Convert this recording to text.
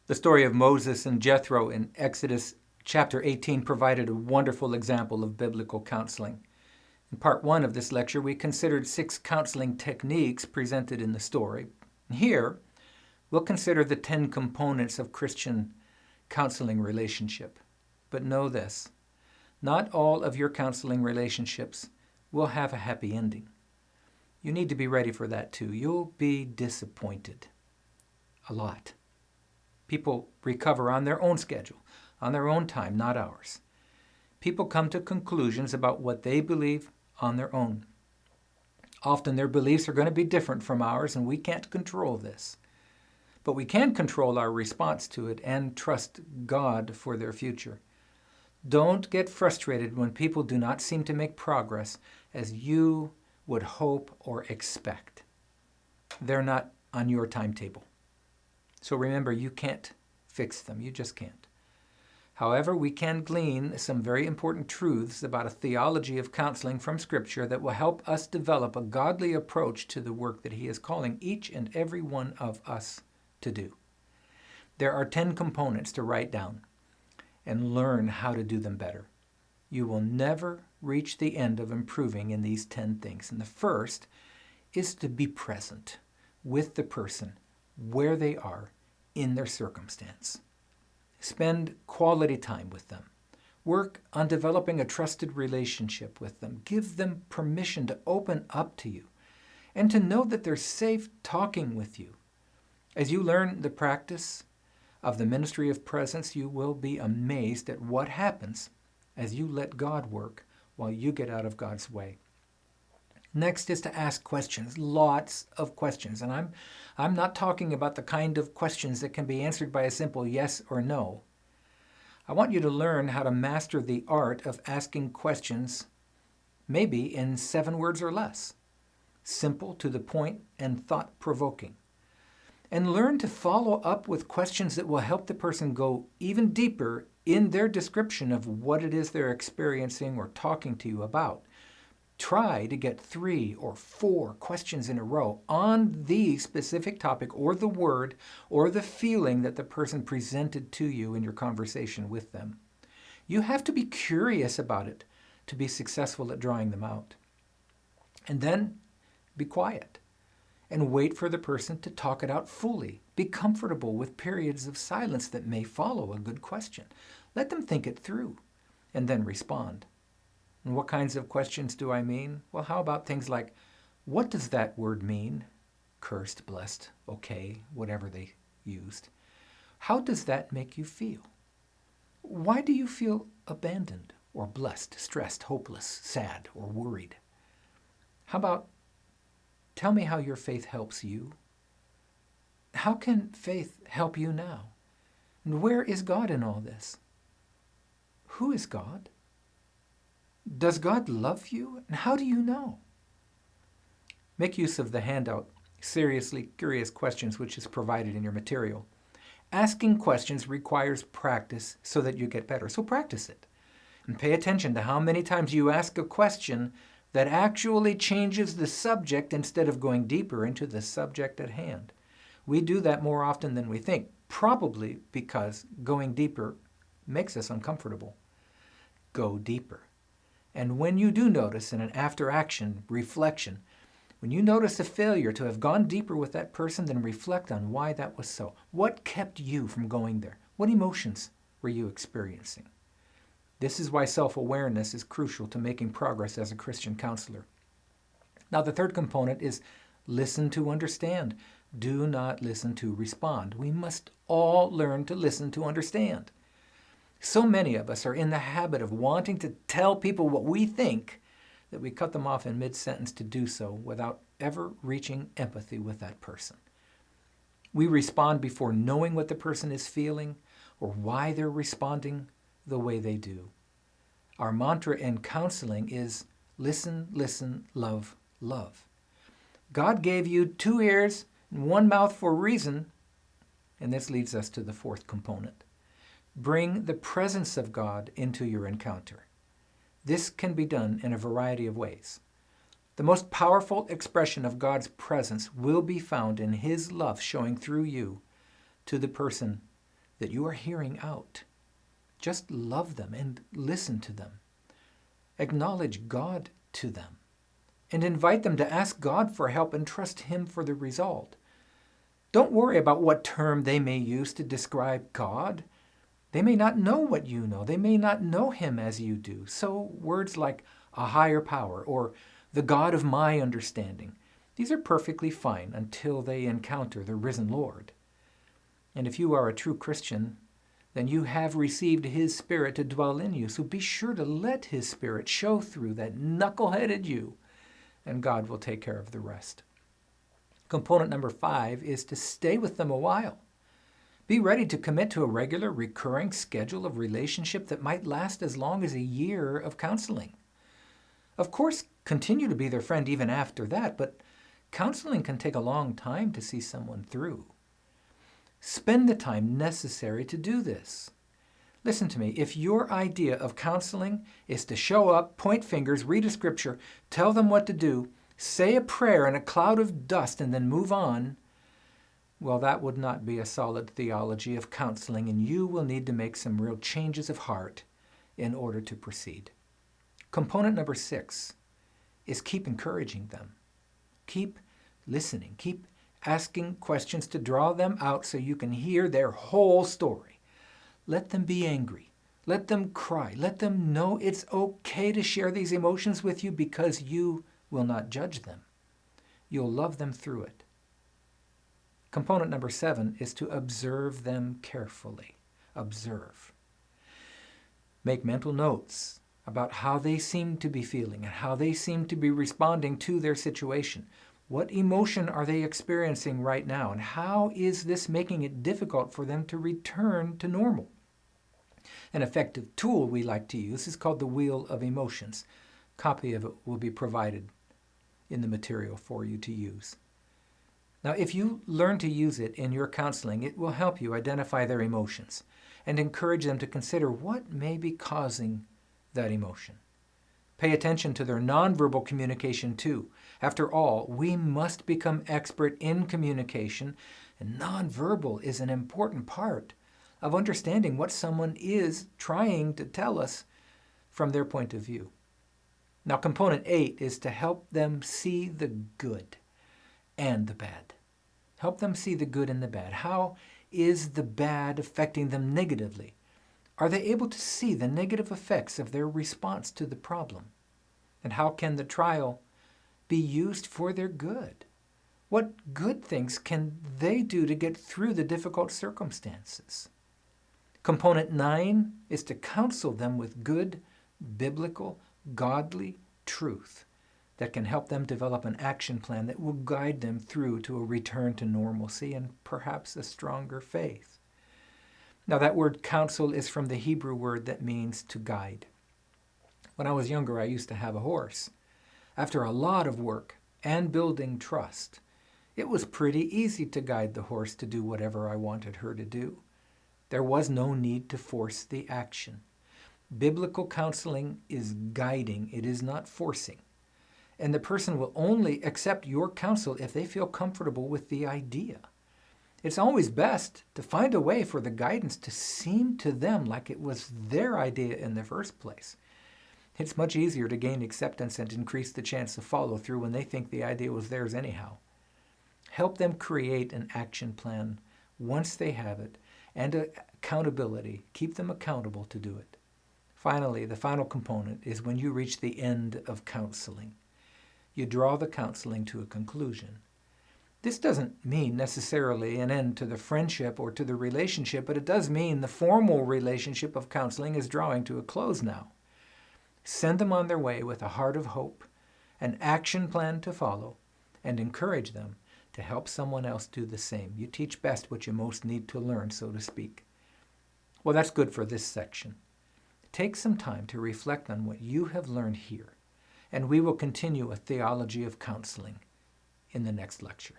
The story of Moses and Jethro in Exodus chapter 18 provided a wonderful example of biblical counseling. In part 1 of this lecture, we considered 6 counseling techniques presented in the story. Here, we'll consider the 10 components of Christian counseling relationship. But know this, not all of your counseling relationships will have a happy ending. You need to be ready for that too. You'll be disappointed a lot. People recover on their own schedule, on their own time, not ours. People come to conclusions about what they believe on their own. Often their beliefs are going to be different from ours, and we can't control this. But we can control our response to it and trust God for their future. Don't get frustrated when people do not seem to make progress as you would hope or expect. They're not on your timetable. So remember, you can't fix them. You just can't. However, we can glean some very important truths about a theology of counseling from Scripture that will help us develop a godly approach to the work that He is calling each and every one of us to do. There are 10 components to write down and learn how to do them better. You will never reach the end of improving in these 10 things. And the first is to be present with the person where they are in their circumstance. Spend quality time with them. Work on developing a trusted relationship with them. Give them permission to open up to you and to know that they're safe talking with you. As you learn the practice of the ministry of presence, you will be amazed at what happens as you let God work while you get out of God's way. Next is to ask questions, lots of questions. And I'm not talking about the kind of questions that can be answered by a simple yes or no. I want you to learn how to master the art of asking questions, maybe in 7 words or less, simple, to the point, and thought-provoking. And learn to follow up with questions that will help the person go even deeper in their description of what it is they're experiencing or talking to you about. Try to get 3 or 4 questions in a row on the specific topic or the word or the feeling that the person presented to you in your conversation with them. You have to be curious about it to be successful at drawing them out. And then be quiet and wait for the person to talk it out fully. Be comfortable with periods of silence that may follow a good question. Let them think it through and then respond. And what kinds of questions do I mean? Well, how about things like, what does that word mean? Cursed, blessed, okay, whatever they used. How does that make you feel? Why do you feel abandoned or blessed, stressed, hopeless, sad, or worried? How about, tell me how your faith helps you? How can faith help you now? And where is God in all this? Who is God? Does God love you? And how do you know? Make use of the handout, Seriously Curious Questions, which is provided in your material. Asking questions requires practice so that you get better. So practice it. And pay attention to how many times you ask a question that actually changes the subject instead of going deeper into the subject at hand. We do that more often than we think, probably because going deeper makes us uncomfortable. Go deeper. And when you do notice in an after-action reflection, when you notice a failure to have gone deeper with that person, then reflect on why that was so. What kept you from going there? What emotions were you experiencing? This is why self-awareness is crucial to making progress as a Christian counselor. Now, the third component is listen to understand. Do not listen to respond. We must all learn to listen to understand. So many of us are in the habit of wanting to tell people what we think that we cut them off in mid-sentence to do so without ever reaching empathy with that person. We respond before knowing what the person is feeling or why they're responding the way they do. Our mantra in counseling is listen, listen, love, love. God gave you 2 ears and 1 mouth for a reason, and this leads us to the 4th component. Bring the presence of God into your encounter. This can be done in a variety of ways. The most powerful expression of God's presence will be found in His love showing through you to the person that you are hearing out. Just love them and listen to them. Acknowledge God to them and invite them to ask God for help and trust Him for the result. Don't worry about what term they may use to describe God. They may not know what you know. They may not know Him as you do. So words like a higher power or the God of my understanding, these are perfectly fine until they encounter the risen Lord. And if you are a true Christian, then you have received His Spirit to dwell in you. So be sure to let His Spirit show through that knuckle-headed you, and God will take care of the rest. Component number 5 is to stay with them a while. Be ready to commit to a regular, recurring schedule of relationship that might last as long as a year of counseling. Of course, continue to be their friend even after that, but counseling can take a long time to see someone through. Spend the time necessary to do this. Listen to me, if your idea of counseling is to show up, point fingers, read a scripture, tell them what to do, say a prayer in a cloud of dust, and then move on, well, that would not be a solid theology of counseling, and you will need to make some real changes of heart in order to proceed. Component number 6 is keep encouraging them. Keep listening. Keep asking questions to draw them out so you can hear their whole story. Let them be angry. Let them cry. Let them know it's okay to share these emotions with you because you will not judge them. You'll love them through it. Component number 7 is to observe them carefully. Observe. Make mental notes about how they seem to be feeling and how they seem to be responding to their situation. What emotion are they experiencing right now, and how is this making it difficult for them to return to normal? An effective tool we like to use is called the Wheel of Emotions. A copy of it will be provided in the material for you to use. Now, if you learn to use it in your counseling, it will help you identify their emotions and encourage them to consider what may be causing that emotion. Pay attention to their nonverbal communication too. After all, we must become expert in communication, and nonverbal is an important part of understanding what someone is trying to tell us from their point of view. Now, component 8 is to help them see the good and the bad. Help them see the good and the bad. How is the bad affecting them negatively? Are they able to see the negative effects of their response to the problem? And how can the trial be used for their good? What good things can they do to get through the difficult circumstances? Component 9 is to counsel them with good, biblical, godly truth that can help them develop an action plan that will guide them through to a return to normalcy and perhaps a stronger faith. Now, that word counsel is from the Hebrew word that means to guide. When I was younger, I used to have a horse. After a lot of work and building trust, it was pretty easy to guide the horse to do whatever I wanted her to do. There was no need to force the action. Biblical counseling is guiding, it is not forcing. And the person will only accept your counsel if they feel comfortable with the idea. It's always best to find a way for the guidance to seem to them like it was their idea in the first place. It's much easier to gain acceptance and increase the chance of follow through when they think the idea was theirs anyhow. Help them create an action plan once they have it, and accountability. Keep them accountable to do it. Finally, the final component is when you reach the end of counseling. You draw the counseling to a conclusion. This doesn't mean necessarily an end to the friendship or to the relationship, but it does mean the formal relationship of counseling is drawing to a close now. Send them on their way with a heart of hope, an action plan to follow, and encourage them to help someone else do the same. You teach best what you most need to learn, so to speak. Well, that's good for this section. Take some time to reflect on what you have learned here, and we will continue a theology of counseling in the next lecture.